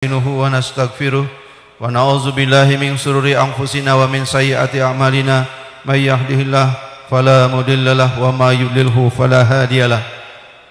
wa nastaghfiruh wa na'udzu billahi min shururi anfusina wa min sayyiati a'malina may yahdihillahu fala mudhillalah wa may yudlilhu fala hadiyalah.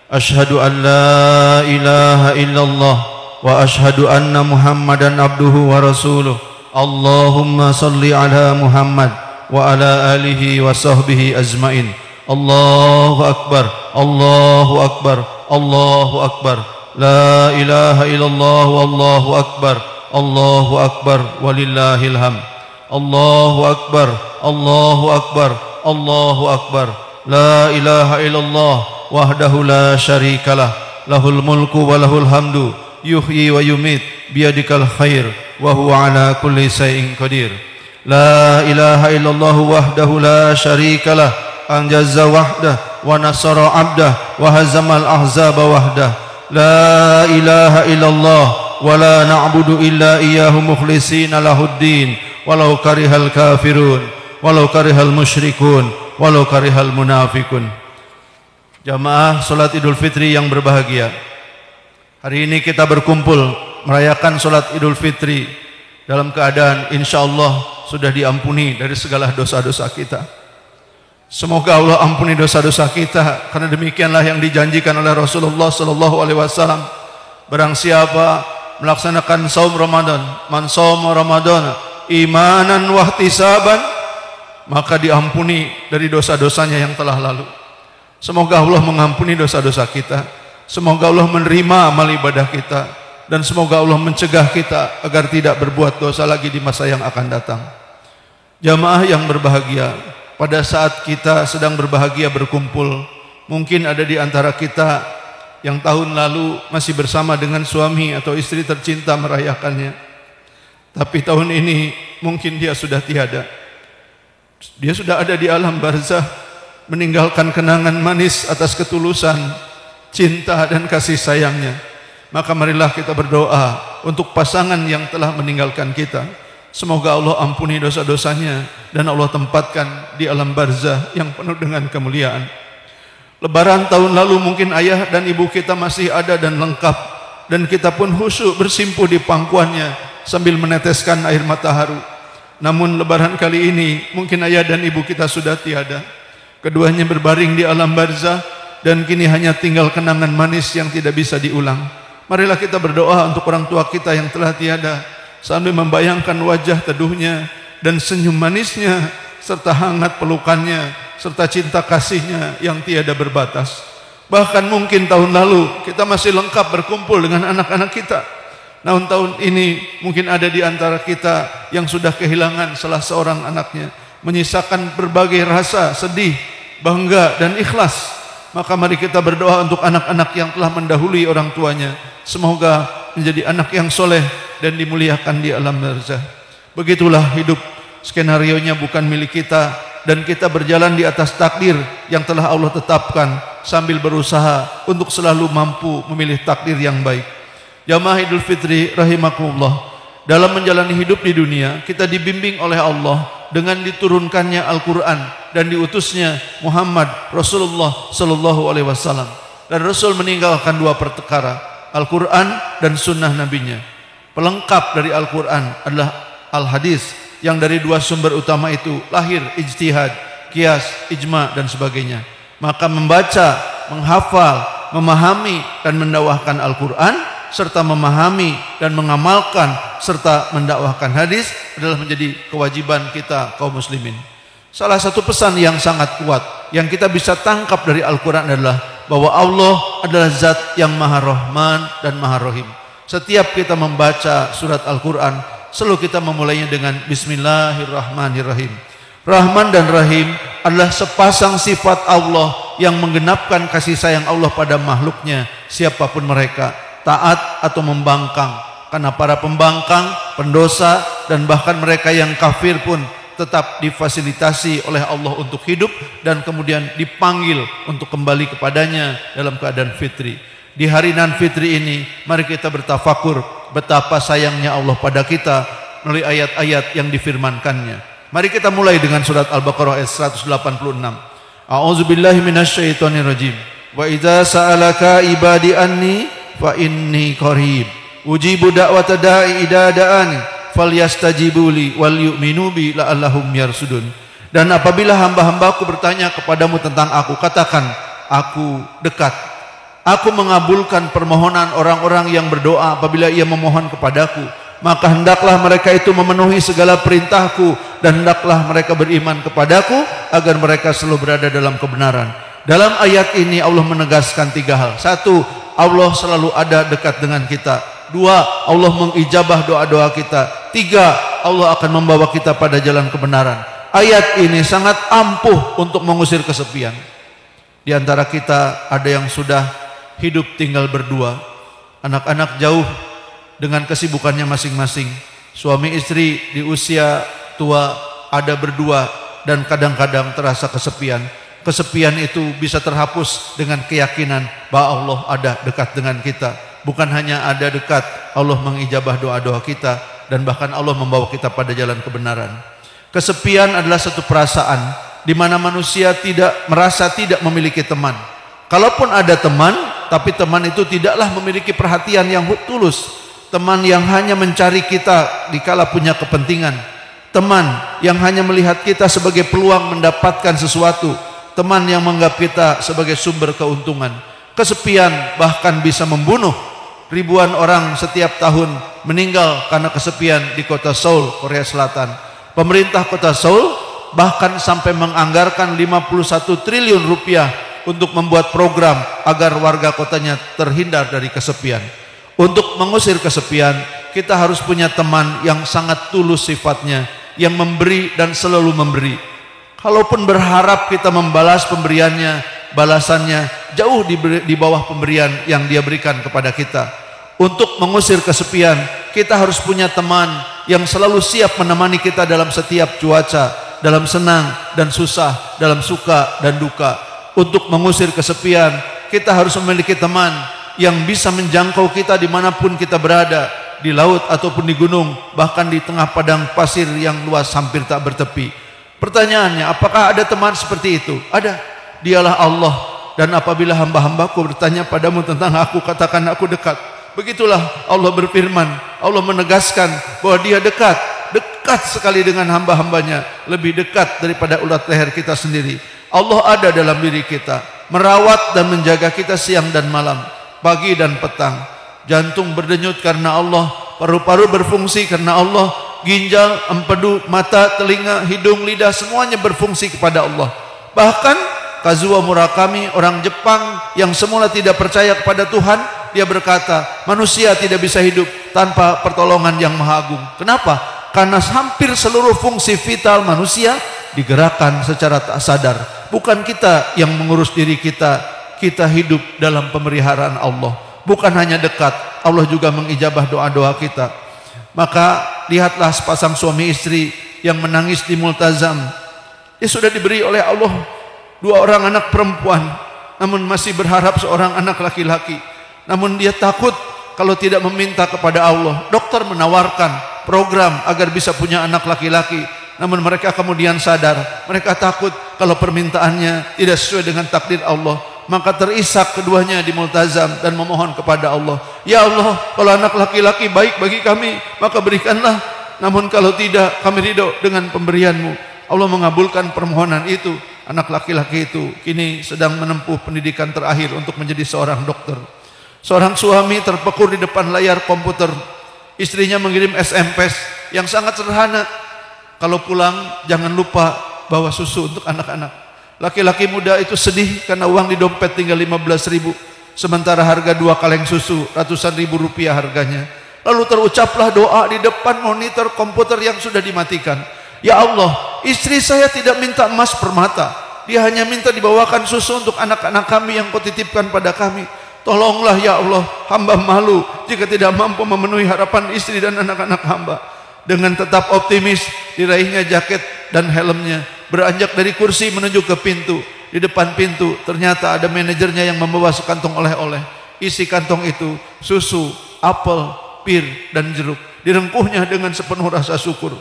Asyhadu an la ilaha illallah wa asyhadu anna Muhammadan abduhu wa rasuluh. Allahumma salli ala Muhammad wa ala alihi wa sahbihi ajmain. Allahu akbar, Allahu akbar, Allahu akbar. La ilaha illallah wallahu akbar, Allahu akbar walillahil hamd. Allahu akbar, Allahu akbar, Allahu akbar. La ilaha illallah wahdahu la syarikalah, lahul mulku wa lahul hamdu, yuhyi wa yumit, biyadikal khair wa huwa ala kulli syai'in qadir. La ilaha illallah wahdahu la syarikalah, anjaza wahdah wa nasara abdah wa hazamal ahzaba wahdah. La ilaha illallah wa la na'budu illa iyyahu mukhlishina lahuddin walau karihal kafirun walau karihal musyrikun walau karihal munafikun. Jamaah salat Idul Fitri yang berbahagia, hari ini kita berkumpul merayakan salat Idul Fitri dalam keadaan insyaallah sudah diampuni dari segala dosa-dosa kita. Semoga Allah ampuni dosa-dosa kita, karena demikianlah yang dijanjikan oleh Rasulullah sallallahu alaihi wasallam. Barang siapa melaksanakan saum Ramadan, man shauma Ramadan imanan wa ihtisaban, maka diampuni dari dosa-dosanya yang telah lalu. Semoga Allah mengampuni dosa-dosa kita, semoga Allah menerima amal ibadah kita, dan semoga Allah mencegah kita agar tidak berbuat dosa lagi di masa yang akan datang. Jamaah yang berbahagia, pada saat kita sedang berbahagia berkumpul, mungkin ada di antara kita yang tahun lalu masih bersama dengan suami atau istri tercinta merayakannya, tapi tahun ini mungkin dia sudah tiada. Dia sudah ada di alam barzah, meninggalkan kenangan manis atas ketulusan cinta dan kasih sayangnya. Maka marilah kita berdoa untuk pasangan yang telah meninggalkan kita. Semoga Allah ampuni dosa-dosanya dan Allah tempatkan di alam barzah yang penuh dengan kemuliaan. Lebaran tahun lalu mungkin ayah dan ibu kita masih ada dan lengkap, dan kita pun khusyuk bersimpuh di pangkuannya sambil meneteskan air mata haru. Namun lebaran kali ini mungkin ayah dan ibu kita sudah tiada. Keduanya berbaring di alam barzah dan kini hanya tinggal kenangan manis yang tidak bisa diulang. Marilah kita berdoa untuk orang tua kita yang telah tiada, sambil membayangkan wajah teduhnya dan senyum manisnya serta hangat pelukannya serta cinta kasihnya yang tiada berbatas. Bahkan mungkin tahun lalu kita masih lengkap berkumpul dengan anak-anak kita. Namun tahun ini mungkin ada di antara kita yang sudah kehilangan salah seorang anaknya, menyisakan berbagai rasa sedih, bangga dan ikhlas. Maka mari kita berdoa untuk anak-anak yang telah mendahului orang tuanya, semoga menjadi anak yang soleh dan dimuliakan di alam barzah. Begitulah hidup, skenarionya bukan milik kita, dan kita berjalan di atas takdir yang telah Allah tetapkan sambil berusaha untuk selalu mampu memilih takdir yang baik. Jamaah Idul Fitri rahimakumullah, dalam menjalani hidup di dunia kita dibimbing oleh Allah dengan diturunkannya Al-Quran dan diutusnya Muhammad Rasulullah sallallahu alaihi wasallam. Dan Rasul meninggalkan dua perkara, Al-Quran dan sunnah nabinya. Pelengkap dari Al-Quran adalah Al-Hadis, yang dari dua sumber utama itu lahir ijtihad, qiyas, ijma dan sebagainya. Maka membaca, menghafal, memahami dan mendakwahkan Al-Quran serta memahami dan mengamalkan serta mendakwahkan hadis adalah menjadi kewajiban kita kaum muslimin. Salah satu pesan yang sangat kuat yang kita bisa tangkap dari Al-Quran adalah bahwa Allah adalah zat yang maha rahman dan maha rahim. Setiap kita membaca surat Al-Quran, selalu kita memulainya dengan Bismillahirrahmanirrahim. Rahman dan Rahim adalah sepasang sifat Allah yang menggenapkan kasih sayang Allah pada makhluknya, siapapun mereka, taat atau membangkang. Karena para pembangkang, pendosa, dan bahkan mereka yang kafir pun tetap difasilitasi oleh Allah untuk hidup dan kemudian dipanggil untuk kembali kepadanya dalam keadaan fitri. Di hari nan fitri ini, mari kita bertafakur betapa sayangnya Allah pada kita melalui ayat-ayat yang difirmankannya. Mari kita mulai dengan surat Al-Baqarah ayat 186. A'udzubillahi minasyaitonirrajim. Wa idza sa'alaka ibadi anni fa inni qarib ujibu da'wata da'i idza da'ani falyastajibuli wal yu'minu bi la'allahum yarsudun. Dan apabila hamba-hambaku bertanya kepadamu tentang aku, katakan, aku dekat. Aku mengabulkan permohonan orang-orang yang berdoa apabila ia memohon kepadaku. Maka hendaklah mereka itu memenuhi segala perintahku, dan hendaklah mereka beriman kepadaku agar mereka selalu berada dalam kebenaran. Dalam ayat ini Allah menegaskan 3 hal. 1, Allah selalu ada dekat dengan kita. 2, Allah mengijabah doa-doa kita. 3, Allah akan membawa kita pada jalan kebenaran. Ayat ini sangat ampuh untuk mengusir kesepian. Di antara kita ada yang sudah hidup tinggal berdua, anak-anak jauh dengan kesibukannya masing-masing. Suami istri di usia tua ada berdua, dan kadang-kadang terasa kesepian. Kesepian itu bisa terhapus dengan keyakinan bahwa Allah ada dekat dengan kita. Bukan hanya ada dekat, Allah mengijabah doa-doa kita, dan bahkan Allah membawa kita pada jalan kebenaran. Kesepian adalah satu perasaan di mana manusia merasa tidak memiliki teman. Kalaupun ada teman, tapi teman itu tidaklah memiliki perhatian yang tulus. Teman yang hanya mencari kita dikala punya kepentingan. Teman yang hanya melihat kita sebagai peluang mendapatkan sesuatu. Teman yang menganggap kita sebagai sumber keuntungan. Kesepian bahkan bisa membunuh. Ribuan orang setiap tahun meninggal karena kesepian di kota Seoul, Korea Selatan. Pemerintah kota Seoul bahkan sampai menganggarkan 51 triliun rupiah untuk membuat program agar warga kotanya terhindar dari kesepian. Untuk mengusir kesepian, kita harus punya teman yang sangat tulus sifatnya, yang memberi dan selalu memberi. Kalaupun berharap kita membalas pemberiannya, balasannya jauh di bawah pemberian yang dia berikan kepada kita. Untuk mengusir kesepian, kita harus punya teman yang selalu siap menemani kita dalam setiap cuaca, dalam senang dan susah, dalam suka dan duka. Untuk mengusir kesepian, kita harus memiliki teman yang bisa menjangkau kita dimanapun kita berada, di laut ataupun di gunung, bahkan di tengah padang pasir yang luas hampir tak bertepi. Pertanyaannya, apakah ada teman seperti itu? Ada. Dialah Allah. Dan apabila hamba-hambaku bertanya padamu tentang aku, katakan aku dekat. Begitulah Allah berfirman. Allah menegaskan bahwa dia dekat sekali dengan hamba-hambanya, lebih dekat daripada ulat leher kita sendiri. Allah ada dalam diri kita, merawat dan menjaga kita siang dan malam, pagi dan petang. Jantung berdenyut karena Allah, paru-paru berfungsi karena Allah, ginjal, empedu, mata, telinga, hidung, lidah, semuanya berfungsi kepada Allah. Bahkan Kazuo Murakami, orang Jepang yang semula tidak percaya kepada Tuhan, dia berkata, manusia tidak bisa hidup tanpa pertolongan yang Maha Agung. Kenapa? Karena hampir seluruh fungsi vital manusia digerakkan secara tak sadar. Bukan kita yang mengurus diri kita, kita hidup dalam pemeliharaan Allah. Bukan hanya dekat, Allah juga mengijabah doa-doa kita. Maka lihatlah sepasang suami istri yang menangis di multazam. Dia sudah diberi oleh Allah 2 orang anak perempuan, namun masih berharap seorang anak laki-laki. Namun dia takut kalau tidak meminta kepada Allah. Dokter menawarkan program agar bisa punya anak laki-laki, namun mereka kemudian sadar, mereka takut kalau permintaannya tidak sesuai dengan takdir Allah. Maka terisak keduanya di multazam dan memohon kepada Allah, ya Allah, kalau anak laki-laki baik bagi kami, maka berikanlah. Namun kalau tidak, kami ridho dengan pemberianmu. Allah mengabulkan permohonan itu. Anak laki-laki itu kini sedang menempuh pendidikan terakhir untuk menjadi seorang dokter. Seorang suami terpekur di depan layar komputer. Istrinya mengirim SMS yang sangat sederhana. Kalau pulang jangan lupa bawa susu untuk anak-anak. Laki-laki muda itu sedih karena uang di dompet tinggal 15.000, sementara harga 2 kaleng susu ratusan ribu rupiah harganya. Lalu terucaplah doa di depan monitor komputer yang sudah dimatikan. Ya Allah, istri saya tidak minta emas permata, dia hanya minta dibawakan susu untuk anak-anak kami yang kau titipkan pada kami. Tolonglah ya Allah, hamba malu jika tidak mampu memenuhi harapan istri dan anak-anak hamba. Dengan tetap optimis, diraihnya jaket dan helmnya, beranjak dari kursi menuju ke pintu. Di depan pintu ternyata ada manajernya yang membawa sekantong oleh-oleh. Isi kantong itu susu, apel, pir, dan jeruk. Direngkuhnya dengan sepenuh rasa syukur.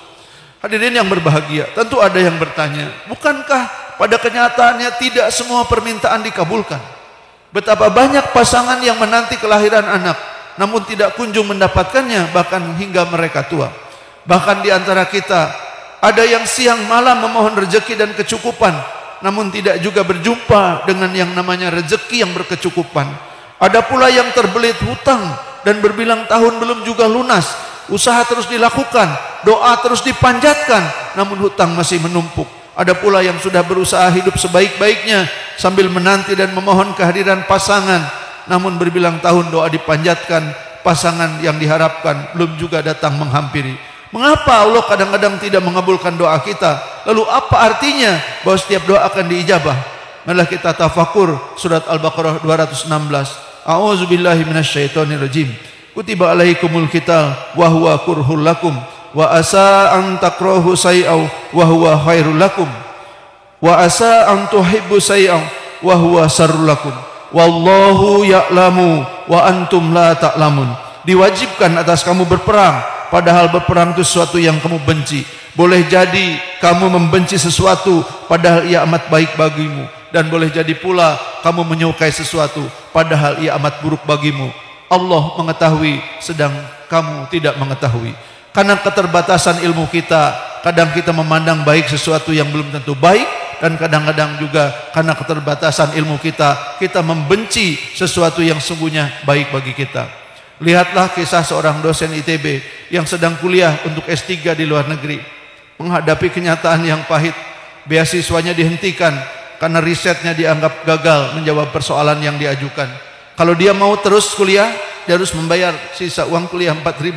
Hadirin yang berbahagia, tentu ada yang bertanya, bukankah pada kenyataannya tidak semua permintaan dikabulkan? Betapa banyak pasangan yang menanti kelahiran anak, namun tidak kunjung mendapatkannya, bahkan hingga mereka tua. Bahkan di antara kita ada yang siang malam memohon rezeki dan kecukupan, namun tidak juga berjumpa dengan yang namanya rezeki yang berkecukupan. Ada pula yang terbelit hutang dan berbilang tahun belum juga lunas. Usaha terus dilakukan, doa terus dipanjatkan, namun hutang masih menumpuk. Ada pula yang sudah berusaha hidup sebaik-baiknya sambil menanti dan memohon kehadiran pasangan, namun berbilang tahun doa dipanjatkan, pasangan yang diharapkan belum juga datang menghampiri. Mengapa Allah kadang-kadang tidak mengabulkan doa kita? Lalu apa artinya bahwa setiap doa akan diijabah? Marilah kita tafakur surat Al-Baqarah 216. A'udzubillahi minasyaitonirrajim. Kutiba alaikumul qital wa huwa kurhul lakum wa asa an takrahu say'aw wa huwa khairul lakum wa asa an tuhibbu say'aw wa huwa sarrul lakum wallahu ya'lamu wa antum la ta'lamun. Diwajibkan atas kamu berperang, padahal berperang itu sesuatu yang kamu benci. Boleh jadi kamu membenci sesuatu padahal ia amat baik bagimu, dan boleh jadi pula kamu menyukai sesuatu padahal ia amat buruk bagimu. Allah mengetahui sedang kamu tidak mengetahui. Karena keterbatasan ilmu kita, kadang kita memandang baik sesuatu yang belum tentu baik, dan kadang-kadang juga karena keterbatasan ilmu kita, kita membenci sesuatu yang sungguhnya baik bagi kita. Lihatlah kisah seorang dosen ITB yang sedang kuliah untuk S3 di luar negeri. Menghadapi kenyataan yang pahit, beasiswanya dihentikan karena risetnya dianggap gagal menjawab persoalan yang diajukan. Kalau dia mau terus kuliah, dia harus membayar sisa uang kuliah $4.000.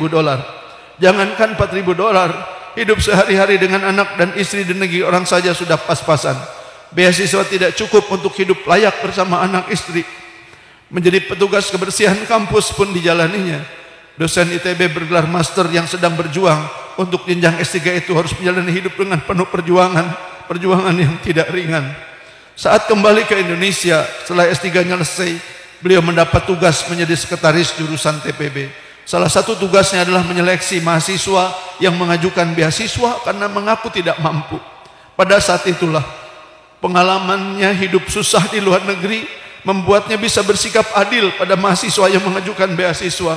Jangankan $4.000, hidup sehari-hari dengan anak dan istri di negeri orang saja sudah pas-pasan. Beasiswa tidak cukup untuk hidup layak bersama anak istri. Menjadi petugas kebersihan kampus pun dijalaninya. Dosen ITB bergelar master yang sedang berjuang untuk jenjang S3 itu harus menjalani hidup dengan penuh perjuangan yang tidak ringan. Saat kembali ke Indonesia setelah S3-nya selesai, beliau mendapat tugas menjadi sekretaris jurusan TPB. Salah satu tugasnya adalah menyeleksi mahasiswa yang mengajukan beasiswa karena mengaku tidak mampu. Pada saat itulah pengalamannya hidup susah di luar negeri membuatnya bisa bersikap adil pada mahasiswa yang mengajukan beasiswa.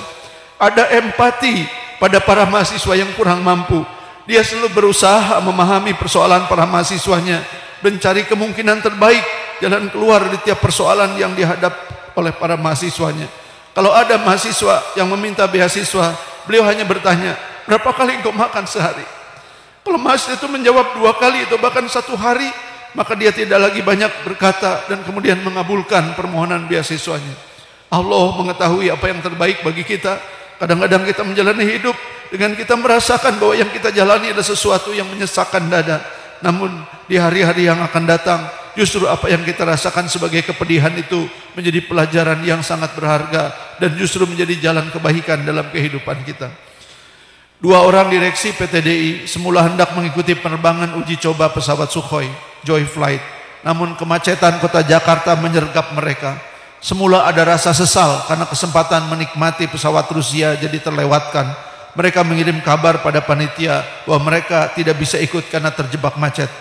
Ada empati pada para mahasiswa yang kurang mampu. Dia selalu berusaha memahami persoalan para mahasiswanya, mencari kemungkinan terbaik jalan keluar di tiap persoalan yang dihadap oleh para mahasiswanya. Kalau ada mahasiswa yang meminta beasiswa, beliau hanya bertanya, berapa kali engkau makan sehari? Kalau mahasiswa itu menjawab 2 kali atau bahkan 1 hari, maka dia tidak lagi banyak berkata dan kemudian mengabulkan permohonan beasiswanya. Allah mengetahui apa yang terbaik bagi kita. Kadang-kadang kita menjalani hidup dengan kita merasakan bahwa yang kita jalani adalah sesuatu yang menyesakkan dada. Namun di hari-hari yang akan datang, justru apa yang kita rasakan sebagai kepedihan itu menjadi pelajaran yang sangat berharga dan justru menjadi jalan kebaikan dalam kehidupan kita. 2 orang direksi PTDI semula hendak mengikuti penerbangan uji coba pesawat Sukhoi Joy Flight, namun kemacetan kota Jakarta menyergap mereka. Semula ada rasa sesal karena kesempatan menikmati pesawat Rusia jadi terlewatkan. Mereka mengirim kabar pada panitia bahwa mereka tidak bisa ikut karena terjebak macet.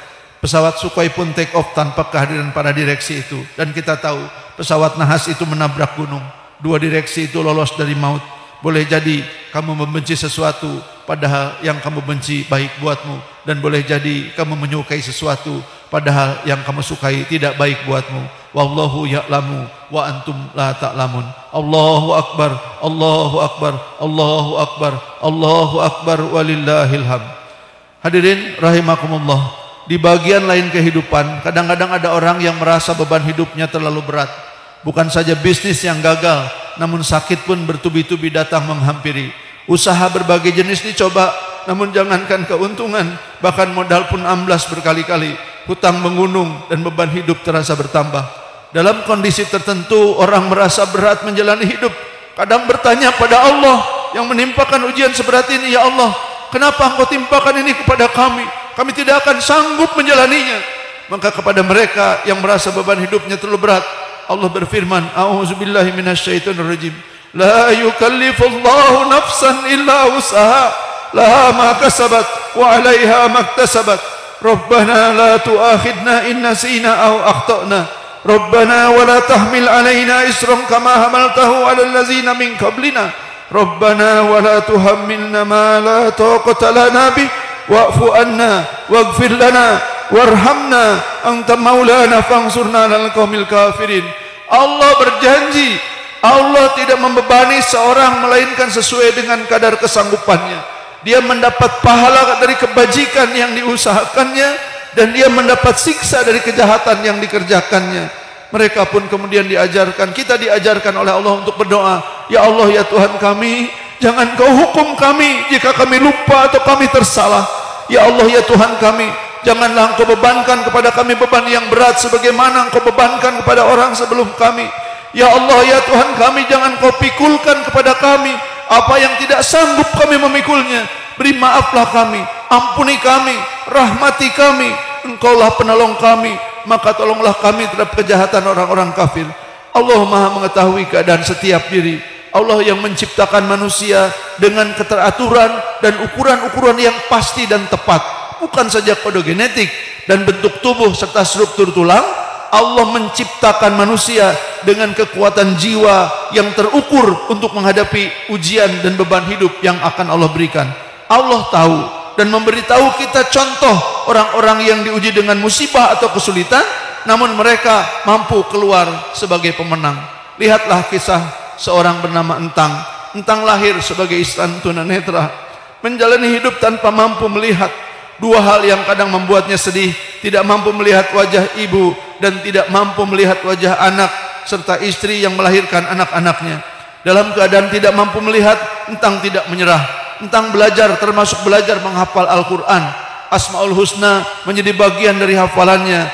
Pesawat Sukhoi pun take off tanpa kehadiran para direksi itu. Dan kita tahu pesawat nahas itu menabrak gunung. 2 direksi itu lolos dari maut. Boleh jadi kamu membenci sesuatu padahal yang kamu benci baik buatmu. Dan boleh jadi kamu menyukai sesuatu padahal yang kamu sukai tidak baik buatmu. Wallahu ya'lamu wa antum la ta'lamun. Allahu akbar, Allahu akbar, Allahu akbar, Allahu akbar walillahil hamd. Hadirin rahimakumullah, di bagian lain kehidupan kadang-kadang ada orang yang merasa beban hidupnya terlalu berat. Bukan saja bisnis yang gagal, namun sakit pun bertubi-tubi datang menghampiri. Usaha berbagai jenis dicoba, namun jangankan keuntungan, bahkan modal pun amblas berkali-kali. Hutang mengunung dan beban hidup terasa bertambah. Dalam kondisi tertentu orang merasa berat menjalani hidup. Kadang bertanya pada Allah yang menimpakan ujian seberat ini, ya Allah, kenapa engkau timpakan ini kepada kami? Kami tidak akan sanggup menjalaninya. Maka kepada mereka yang merasa beban hidupnya terlalu berat, Allah berfirman, A'udzubillahi minasyaitonirrajim. La yukallifullahu nafsan illa wus'aha, laha ma kasabat wa 'alaiha maktasabat. Rabbana la tu'akhidna in nasina aw akhtana. Rabbana wa la tahmil 'alaina isran kama hamaltahu 'alal ladzina min qablina. Rabbana wa la tuhammilna ma la taqata lana bih wa'fu anna waghfir lana warhamna anta maulana fansurna 'alal qaumil kafirin. Allah berjanji, Allah tidak membebani seorang melainkan sesuai dengan kadar kesanggupannya. Dia mendapat pahala dari kebajikan yang diusahakannya, dan dia mendapat siksa dari kejahatan yang dikerjakannya. Mereka pun kemudian diajarkan, kita diajarkan oleh Allah untuk berdoa, ya Allah ya Tuhan kami, jangan kau hukum kami jika kami lupa atau kami tersalah. Ya Allah ya Tuhan kami, janganlah engkau bebankan kepada kami beban yang berat sebagaimana engkau bebankan kepada orang sebelum kami. Ya Allah ya Tuhan kami, jangan kau pikulkan kepada kami apa yang tidak sanggup kami memikulnya. Beri maaflah kami, ampuni kami, rahmati kami, engkaulah penolong kami, maka tolonglah kami terhadap kejahatan orang-orang kafir. Allah Maha mengetahui keadaan setiap diri. Allah yang menciptakan manusia dengan keteraturan dan ukuran-ukuran yang pasti dan tepat. Bukan saja kode genetik dan bentuk tubuh serta struktur tulang. Allah menciptakan manusia dengan kekuatan jiwa yang terukur untuk menghadapi ujian dan beban hidup yang akan Allah berikan. Allah tahu dan memberitahu kita contoh orang-orang yang diuji dengan musibah atau kesulitan, namun mereka mampu keluar sebagai pemenang. Lihatlah kisah seorang bernama Entang. Entang lahir sebagai insan tunanetra, menjalani hidup tanpa mampu melihat. Dua hal yang kadang membuatnya sedih, tidak mampu melihat wajah ibu dan tidak mampu melihat wajah anak serta istri yang melahirkan anak-anaknya. Dalam keadaan tidak mampu melihat, Entang tidak menyerah. Entang belajar, termasuk belajar menghafal Al-Quran. Asmaul Husna menjadi bagian dari hafalannya,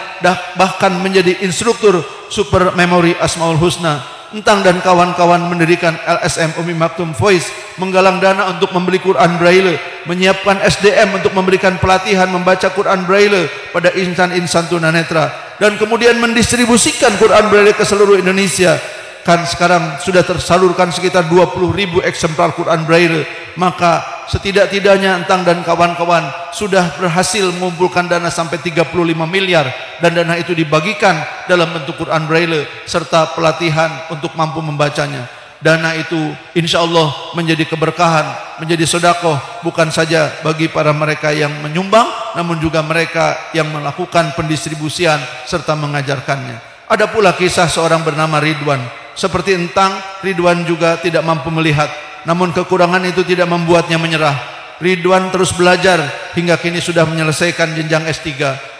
bahkan menjadi instruktur super memori Asmaul Husna. Entang dan kawan-kawan mendirikan LSM Umi Maktum Voice, menggalang dana untuk membeli Quran Braille, menyiapkan SDM untuk memberikan pelatihan membaca Quran Braille pada insan-insan tunanetra, dan kemudian mendistribusikan Quran Braille ke seluruh Indonesia. Kan sekarang sudah tersalurkan sekitar 20.000 eksemplar Quran Braille. Maka setidak-tidaknya Entang dan kawan-kawan sudah berhasil mengumpulkan dana sampai 35 miliar, dan dana itu dibagikan dalam bentuk Quran Braille serta pelatihan untuk mampu membacanya. Dana itu insya Allah menjadi keberkahan, menjadi sedekah, bukan saja bagi para mereka yang menyumbang, namun juga mereka yang melakukan pendistribusian serta mengajarkannya. Ada pula kisah seorang bernama Ridwan. Seperti Entang, Ridwan juga tidak mampu melihat, namun kekurangan itu tidak membuatnya menyerah. Ridwan terus belajar hingga kini sudah menyelesaikan jenjang S3.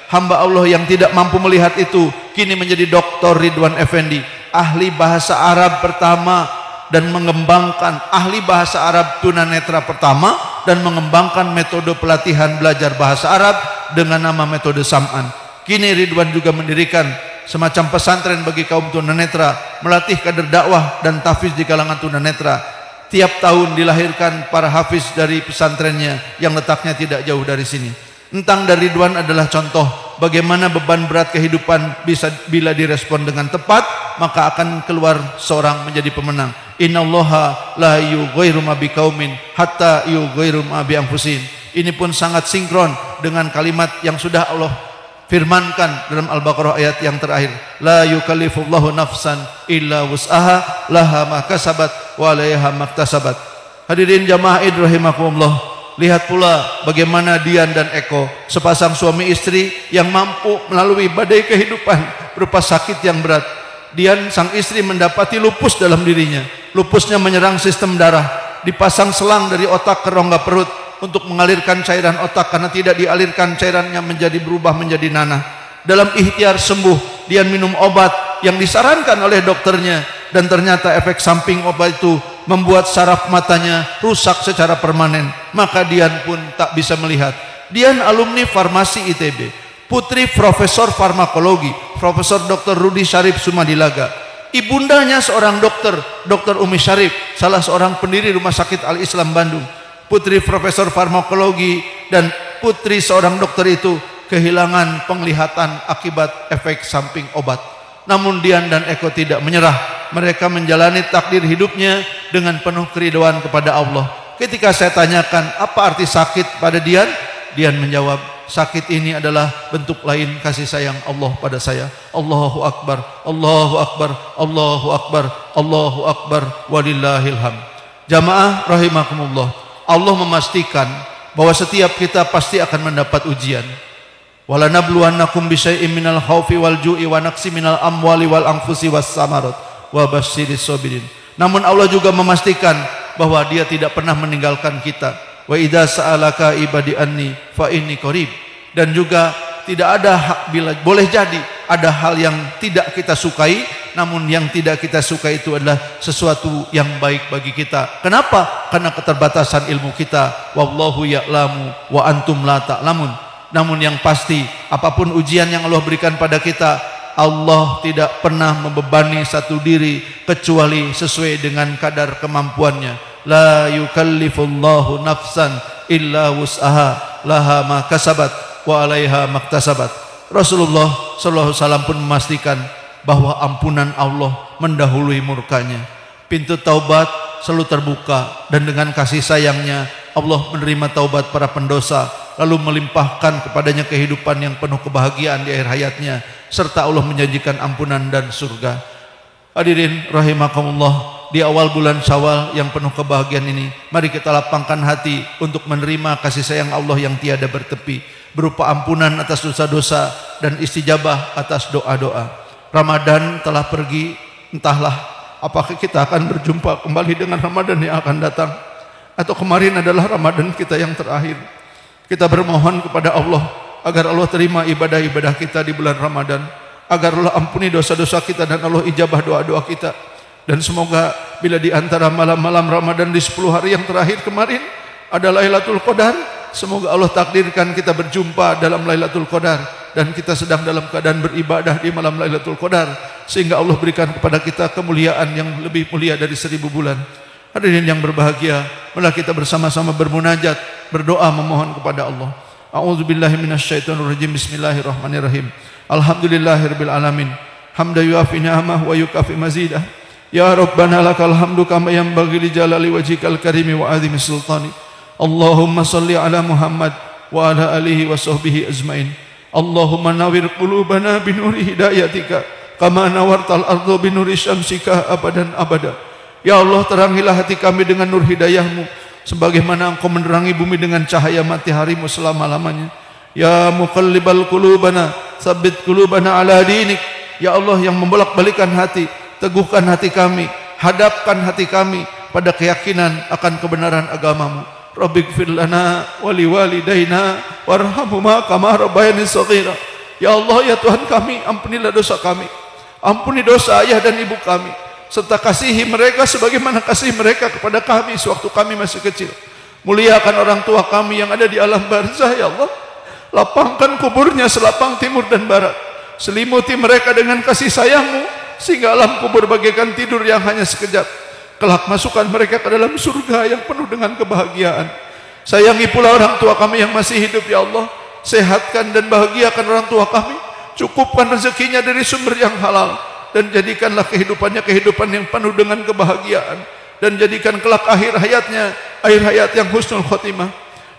Hamba Allah yang tidak mampu melihat itu kini menjadi Dr. Ridwan Effendi, ahli bahasa Arab pertama dan mengembangkan ahli bahasa Arab tunanetra pertama, dan mengembangkan metode pelatihan belajar bahasa Arab dengan nama metode Sam'an. Kini Ridwan juga mendirikan semacam pesantren bagi kaum tunanetra, melatih kader dakwah dan tahfiz di kalangan tunanetra. Tiap tahun dilahirkan para hafiz dari pesantrennya yang letaknya tidak jauh dari sini. Entang dan Ridwan adalah contoh bagaimana beban berat kehidupan bisa bila direspon dengan tepat, maka akan keluar seorang menjadi pemenang. Innallaha la yughayyiru ma biqaumin hatta yughayyiru ma bi anfusihim. Ini pun sangat sinkron dengan kalimat yang sudah Allah firmankan dalam Al-Baqarah ayat yang terakhir, la yukallifullahu nafsan illa wus'aha laha ma kasabat wa 'alaiha maktasabat. Hadirin jamaah Id rahimakumullah, lihat pula bagaimana Dian dan Eko, sepasang suami istri yang mampu melalui badai kehidupan berupa sakit yang berat. Dian sang istri mendapati lupus dalam dirinya. Lupusnya menyerang sistem darah, dipasang selang dari otak ke rongga perut untuk mengalirkan cairan otak, karena tidak dialirkan cairannya berubah menjadi nanah. Dalam ikhtiar sembuh, Dian minum obat yang disarankan oleh dokternya, dan ternyata efek samping obat itu membuat saraf matanya rusak secara permanen. Maka Dian pun tak bisa melihat. Dian alumni farmasi ITB, putri Profesor Farmakologi, Profesor Dr. Rudi Syarif Sumadilaga. Ibundanya seorang dokter, Dr. Umi Syarif, salah seorang pendiri Rumah Sakit Al-Islam Bandung. Putri Profesor Farmakologi dan putri seorang dokter itu kehilangan penglihatan akibat efek samping obat. Namun Dian dan Eko tidak menyerah. Mereka menjalani takdir hidupnya dengan penuh keridhaan kepada Allah. Ketika saya tanyakan apa arti sakit pada Dian, Dian menjawab, sakit ini adalah bentuk lain kasih sayang Allah pada saya. Allahu Akbar, Allahu Akbar, Allahu Akbar, Allahu Akbar, walillahil hamd. Jamaah rahimakumullah, Allah memastikan bahwa setiap kita pasti akan mendapat ujian. Wala nabluwannakum bisyai'im minal khaufi wal ju'i wa naqsi minal amwali wal anfusi was samarat wa basyiris sabirin. Namun Allah juga memastikan bahwa Dia tidak pernah meninggalkan kita. Wa idza sa'alaka ibadi anni fa inni qarib. Dan juga tidak ada bila boleh jadi ada hal yang tidak kita sukai, namun yang tidak kita sukai itu adalah sesuatu yang baik bagi kita. Kenapa? Karena keterbatasan ilmu kita. Wallahu ya'lamu wa antum la ta'lamun. Namun yang pasti, apapun ujian yang Allah berikan pada kita, Allah tidak pernah membebani satu diri kecuali sesuai dengan kadar kemampuannya. La yukallifullahu nafsan illa wus'aha laha ma kasabat wa 'alaiha maktasabat. Rasulullah sallallahu alaihi wasallam pun memastikan bahwa ampunan Allah mendahului murkanya. Pintu taubat selalu terbuka, dan dengan kasih sayangnya Allah menerima taubat para pendosa, lalu melimpahkan kepadanya kehidupan yang penuh kebahagiaan di akhir hayatnya, serta Allah menjanjikan ampunan dan surga. Hadirin rahimakumullah, di awal bulan Syawal yang penuh kebahagiaan ini, mari kita lapangkan hati untuk menerima kasih sayang Allah yang tiada bertepi, berupa ampunan atas dosa-dosa dan istijabah atas doa-doa. Ramadan telah pergi, entahlah apakah kita akan berjumpa kembali dengan Ramadan yang akan datang, atau kemarin adalah Ramadan kita yang terakhir. Kita bermohon kepada Allah agar Allah terima ibadah-ibadah kita di bulan Ramadan, agar Allah ampuni dosa-dosa kita dan Allah ijabah doa-doa kita. Dan semoga bila di antara malam-malam Ramadan di 10 hari yang terakhir kemarin ada Lailatul Qadar, semoga Allah takdirkan kita berjumpa dalam Lailatul Qadar dan kita sedang dalam keadaan beribadah di malam Lailatul Qadar, sehingga Allah berikan kepada kita kemuliaan yang lebih mulia dari 1000 bulan. Hadirin yang berbahagia, marilah kita bersama-sama bermunajat, berdoa memohon kepada Allah. A'udzubillahi minasyaitonirrajim. Bismillahirrahmanirrahim. Alhamdulillahirabbil alamin. Hamdan yuafi ni'amah wa yukafi mazidah. Ya Rabbana lakal hamdu kama yanbaghi li jalali wajhikal karimi wa azimi sultani. Allahumma salli ala Muhammad wa ala alihi wa sahbihi ajmain. Allahumma nawwir qulubana binuri hidayatika kama nawartal ardu binuri syamsika abadan abada. Ya Allah, terangilah hati kami dengan nur hidayahmu, sebagaimana Engkau menerangi bumi dengan cahaya mataharimu selama-lamanya. Ya muqallibal qulubana tsabbit qulubana ala dinik. Ya Allah yang membolak-balikan hati, teguhkan hati kami, hadapkan hati kami pada keyakinan akan kebenaran agamamu. Rabbighfir lana wa liwalidayna warhamhuma kama rabbayani shaghira. Ya Allah, ya Tuhan kami, ampunilah dosa kami, ampuni dosa ayah dan ibu kami, serta kasihi mereka sebagaimana kasih mereka kepada kami sewaktu kami masih kecil. Muliakan orang tua kami yang ada di alam barzah, ya Allah. Lapangkan kuburnya selapang timur dan barat, selimuti mereka dengan kasih sayangmu, sehingga alam kubur bagaikan tidur yang hanya sekejap. Kelak masukkan mereka ke dalam surga yang penuh dengan kebahagiaan. Sayangi pula orang tua kami yang masih hidup, ya Allah. Sehatkan dan bahagiakan orang tua kami, cukupkan rezekinya dari sumber yang halal, dan jadikanlah kehidupannya kehidupan yang penuh dengan kebahagiaan, dan jadikan kelak akhir hayatnya akhir hayat yang husnul khotimah.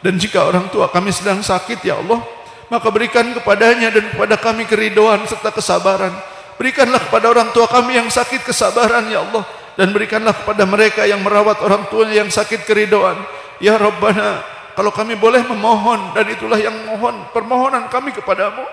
Dan jika orang tua kami sedang sakit, ya Allah, maka berikan kepadanya dan kepada kami keridhaan serta kesabaran. Berikanlah kepada orang tua kami yang sakit kesabaran, ya Allah, dan berikanlah kepada mereka yang merawat orang tuanya yang sakit keridhaan. Ya Rabbana, kalau kami boleh memohon, dan itulah yang mohon permohonan kami kepadamu,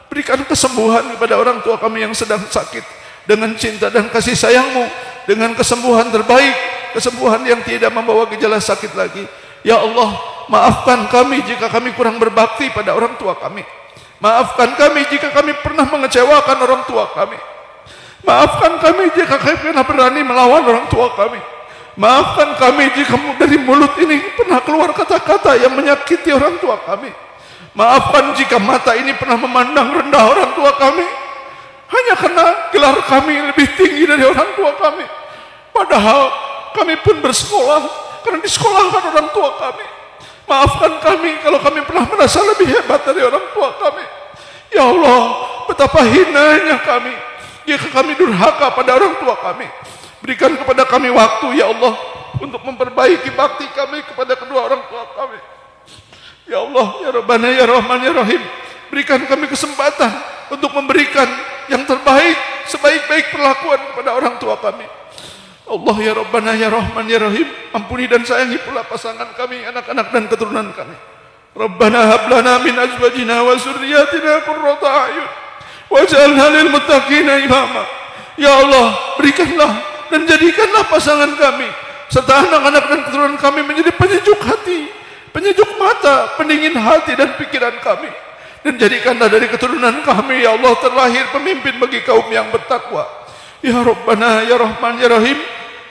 berikan kesembuhan kepada orang tua kami yang sedang sakit, dengan cinta dan kasih sayangmu, dengan kesembuhan terbaik, kesembuhan yang tidak membawa gejala sakit lagi. Ya Allah, maafkan kami jika kami kurang berbakti pada orang tua kami. Maafkan kami jika kami pernah mengecewakan orang tua kami. Maafkan kami jika kami pernah berani melawan orang tua kami. Maafkan kami jika dari mulut ini pernah keluar kata-kata yang menyakiti orang tua kami. Maafkan jika mata ini pernah memandang rendah orang tua kami, hanya karena gelar kami lebih tinggi dari orang tua kami. Padahal kami pun bersekolah karena disekolahkan orang tua kami. Maafkan kami kalau kami pernah merasa lebih hebat dari orang tua kami. Ya Allah, betapa hinanya kami jika kami durhaka pada orang tua kami. Berikan kepada kami waktu, ya Allah, untuk memperbaiki bakti kami kepada kedua orang tua kami. Ya Allah, ya Rabbana, ya Rahman, ya Rahim, berikan kami kesempatan untuk memberikan yang terbaik, sebaik-baik perlakuan kepada orang tua kami. Allah ya Rabbana ya Rahman ya Rahim, ampuni dan sayangi pula pasangan kami, anak-anak dan keturunan kami. Rabbana hab lana min azwajina wa dzurriyyatina qurrata a'yun waj'alna lil muttaqina imama. Ya Allah, berikanlah dan jadikanlah pasangan kami serta anak-anak dan keturunan kami menjadi penyejuk hati, penyejuk mata, pendingin hati dan pikiran kami. Dan jadikanlah dari keturunan kami, ya Allah, terlahir pemimpin bagi kaum yang bertakwa. Ya Rabbana ya Rahman ya Rahim,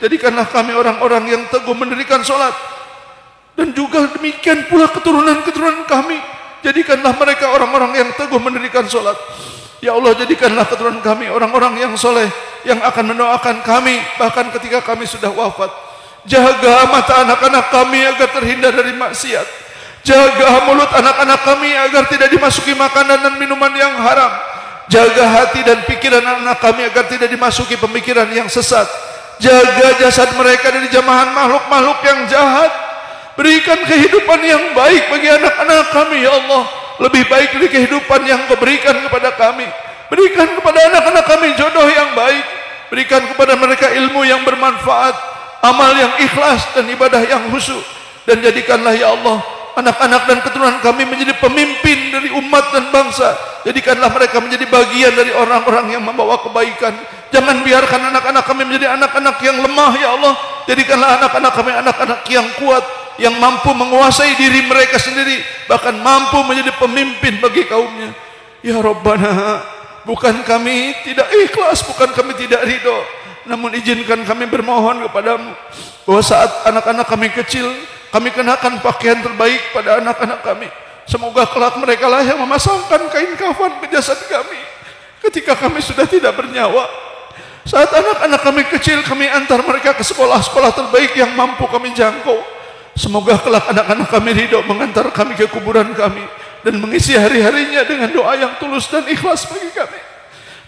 jadikanlah kami orang-orang yang teguh mendirikan sholat. Dan juga demikian pula keturunan-keturunan kami, jadikanlah mereka orang-orang yang teguh mendirikan sholat. Ya Allah, jadikanlah keturunan kami orang-orang yang soleh, yang akan mendoakan kami bahkan ketika kami sudah wafat. Jaga mata anak-anak kami agar terhindar dari maksiat. Jaga mulut anak-anak kami agar tidak dimasuki makanan dan minuman yang haram. Jaga hati dan pikiran anak-anak kami agar tidak dimasuki pemikiran yang sesat. Jaga jasad mereka dari jamahan makhluk-makhluk yang jahat. Berikan kehidupan yang baik bagi anak-anak kami, ya Allah, lebih baik dari kehidupan yang Kau berikan kepada kami. Berikan kepada anak-anak kami jodoh yang baik. Berikan kepada mereka ilmu yang bermanfaat, amal yang ikhlas dan ibadah yang khusyuk. Dan jadikanlah, ya Allah, anak-anak dan keturunan kami menjadi pemimpin dari umat dan bangsa. Jadikanlah mereka menjadi bagian dari orang-orang yang membawa kebaikan. Jangan biarkan anak-anak kami menjadi anak-anak yang lemah, ya Allah. Jadikanlah anak-anak kami anak-anak yang kuat, yang mampu menguasai diri mereka sendiri, bahkan mampu menjadi pemimpin bagi kaumnya. Ya Rabbana, bukan kami tidak ikhlas, bukan kami tidak ridho, namun izinkan kami bermohon kepadamu bahwa saat anak-anak kami kecil, kami kenakan pakaian terbaik pada anak-anak kami. Semoga kelak mereka lah yang memasangkan kain kafan ke jasad kami ketika kami sudah tidak bernyawa. Saat anak-anak kami kecil, kami antar mereka ke sekolah-sekolah terbaik yang mampu kami jangkau. Semoga kelak anak-anak kami ridho mengantar kami ke kuburan kami dan mengisi hari-harinya dengan doa yang tulus dan ikhlas bagi kami.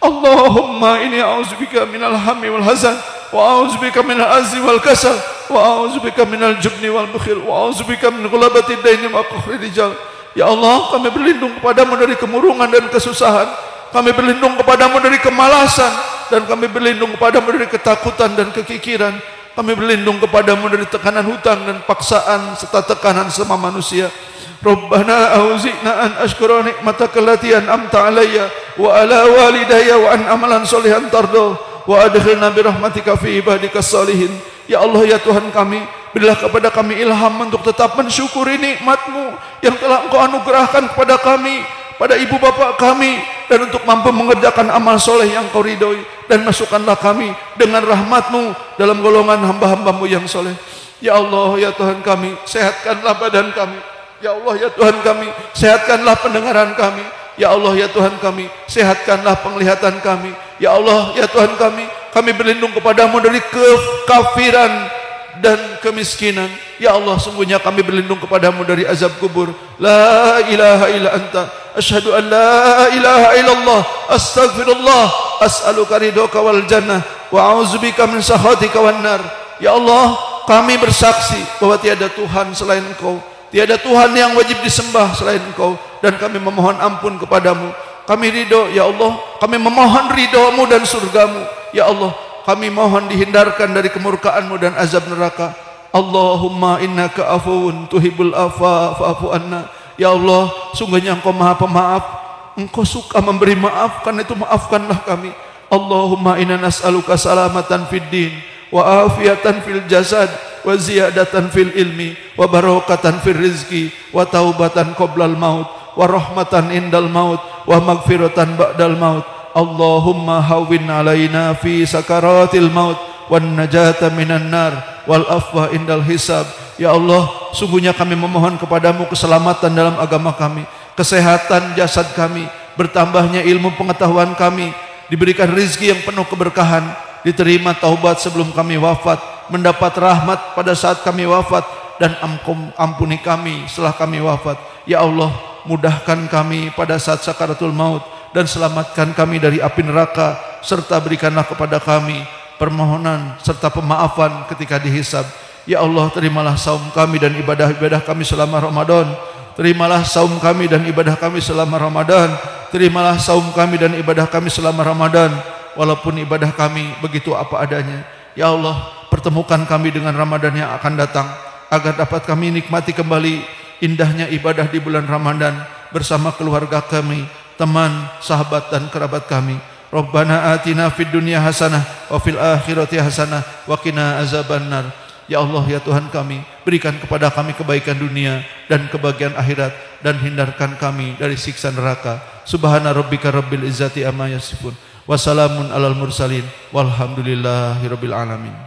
Allahumma inni a'udzubika minal hammi wal hazan wa a'udzubika minal azzi wal kasal wa a'udzubika minal jubni wal bukhil wa a'udzubika min ghalabatid daini wa qahri rijal. Ya Allah, kami berlindung kepadamu dari kemurungan dan kesusahan. Kami berlindung kepadamu dari kemalasan, dan kami berlindung kepadamu dari ketakutan dan kekikiran. Kami berlindung kepadamu dari tekanan hutang dan paksaan serta tekanan sama manusia. Rabbana auzi'na an ashkura nikmataka allati an'amta alayya wa ala walidayya wa an amalan sholihan tardo wa adkhilna bi rahmatika fi ibadikas sholihin. Ya Allah, ya Tuhan kami, berilah kepada kami ilham untuk tetap mensyukuri nikmat-Mu yang telah Engkau anugerahkan kepada kami, pada ibu bapak kami, dan untuk mampu mengerjakan amal soleh yang Kau ridhoi. Dan masukkanlah kami dengan rahmat-Mu dalam golongan hamba-hamba-Mu yang soleh. Ya Allah, ya Tuhan kami, sehatkanlah badan kami. Ya Allah, ya Tuhan kami, sehatkanlah pendengaran kami. Ya Allah, ya Tuhan kami, sehatkanlah penglihatan kami. Ya Allah, ya Tuhan kami berlindung kepadamu dari kekafiran dan kemiskinan. Ya Allah, sungguhnya kami berlindung kepadamu dari azab kubur. La ilaha illa anta asyhadu an la ilaha illallah astaghfirullah as'aluka ridhoka wal jannah wa a'udzubika min sakhatika wan nar. Ya Allah, kami bersaksi bahwa tiada Tuhan selain Engkau, tiada Tuhan yang wajib disembah selain Engkau, dan kami memohon ampun kepadamu. Kami ridho, ya Allah, kami memohon ridho-Mu dan surga-Mu. Ya Allah, kami mohon dihindarkan dari kemurkaan-Mu dan azab neraka. Allahumma innaka afuwun tuhibbul afwa fa'fu anna. Ya Allah, sungguhnya Engkau Maha Pemaaf, Engkau suka memberi maaf, karena itu maafkanlah kami. Allahumma inna nas'aluka salamatan fid din wa afiatan fil jasad wa ziyadatan fil ilmi wa barakatan fil rizki wa taubatan qoblal maut wa rahmatan indal maut wa magfiratan ba'dal maut. Allahumma hawwin alaina fi sakaratil maut wan najata minan nar wal afwa indal hisab. Ya Allah, sungguhnya kami memohon kepadamu keselamatan dalam agama kami, kesehatan jasad kami, bertambahnya ilmu pengetahuan kami, diberikan rizki yang penuh keberkahan, diterima taubat sebelum kami wafat, mendapat rahmat pada saat kami wafat, dan ampuni kami setelah kami wafat. Ya Allah, mudahkan kami pada saat sakaratul maut, dan selamatkan kami dari api neraka, serta berikanlah kepada kami permohonan serta pemaafan ketika dihisab. Ya Allah, terimalah saum kami dan ibadah-ibadah kami selama Ramadan. Terimalah saum kami dan ibadah kami selama Ramadan. Terimalah saum kami dan ibadah kami selama Ramadan, walaupun ibadah kami begitu apa adanya. Ya Allah, pertemukan kami dengan Ramadan yang akan datang, agar dapat kami nikmati kembali indahnya ibadah di bulan Ramadan bersama keluarga kami, teman, sahabat dan kerabat kami. Rabbana atina fid dunya hasanah wa fil akhirati hasanah wa qina azabannar. Ya Allah, ya Tuhan kami, berikan kepada kami kebaikan dunia dan kebahagiaan akhirat, dan hindarkan kami dari siksa neraka. Subhana rabbika rabbil izzati amma yasifun, wa salamun alal mursalin, walhamdulillahi rabbil alamin.